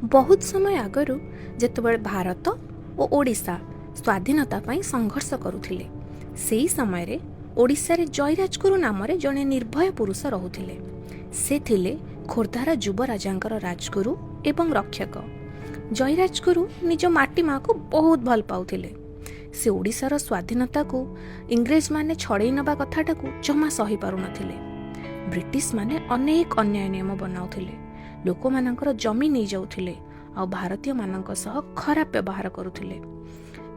बहुत समय आगरू जेतेबेले भारत और ओडिशा स्वाधीनता पाई संघर्ष करुथिले सेही समय रे ओडिशा रे जयराजगुरु नाम रे जने निर्भय पुरुष रहुथिले। से थिले खोर्धार युवराजांकर राजगुरु एवं रक्षक। जयराजगुरु निज माटी माँ को बहुत भल पाउथिले। से ओडिशार स्वाधीनता को इंग्रेज माने छड़े नबा कथाटा को जमा सही पारु नथिले। ब्रिटिश माने अनेक अन्याय नियम बनाउथिले, लोक मानकर जमी नहीं जाउथिले आ भारतीय मानक सह खराब व्यवहार करुथिले।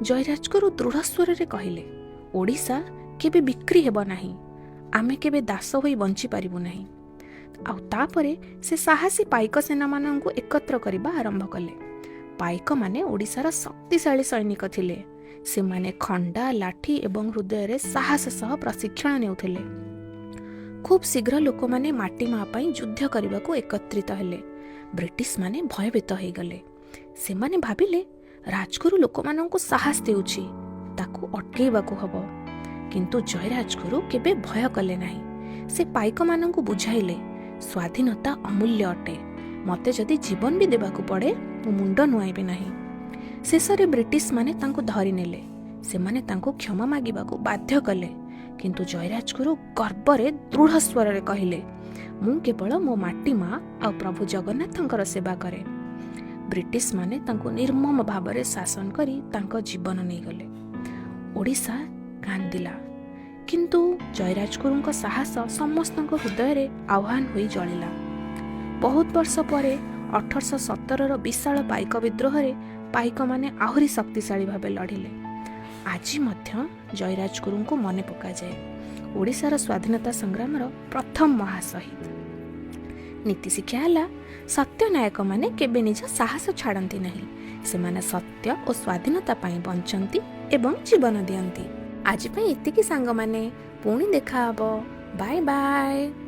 जयराजगुरु दृढ़ स्वर रे कहिले, ओडिशा केबे बिक्री हेबो नाही, आमे केबे दास होई बंची पारिबु नाही। आ तापरे से साहसी पाइक सेना माननकु एकत्र करिबा आरंभ कले। पाइक माने ओडिशार शक्तिशाली सैनिक थिले। से माने खंडा लाठी एवं हृदय रे साहस सह प्रशिक्षण नेउथिले। खूब शीघ्र लोक माने माटी माँ पाई युद्ध करने को एकत्रित हेले। ब्रिटिश माने भयभीत हो गले। से माने भाबिले राजगुरु लोक माननकु साहस देउछि, ताकू अटकेइबाकू हबो। किंतु जयराजगुरु केबे भय कले नाही। से पाइक माननकु बुझाइले, स्वाधीनता अमूल्य अटे, मते जदि जीवन भी देबाकू पड़े मु मुंड नुआइबे नाही। शेषरे ब्रिटिश माने तांकु धरि नेले। से माने तांकु क्षमा मागिबाकू बाध्य कले। किंतु जयराजगुरु गर्वरे दृढ़ स्वर रे कहिले, मु केवल मो माटी माँ आ प्रभु जगन्नाथंकर सेवा करे। ब्रिटिश माने तांको निर्मम भावरे शासन करी तांको जीवन नहीं गले। ओडिशा कांदिला, किंतु जयराजगुरुंक साहस समस्तक हृदय रे आह्वान होई जलिला। बहुत वर्ष परे 1817 विशाल पाइक विद्रोह रे पाइक माने आहुरी शक्तिशाली भावे लड़िले। आज मध्य जयराजगुरु को मने पका जाए ओडिशार स्वाधीनता संग्राम प्रथम महाशहीद। नीति शिक्षा है, सत्य नायक माने केबे निज साहस छाड़ती नहीं। से माने सत्य और स्वाधीनता पाई बंचंती एवं जीवन दियंती। आज पई एतिकी सांग माने, पुणी देखा हबो। Bye bye.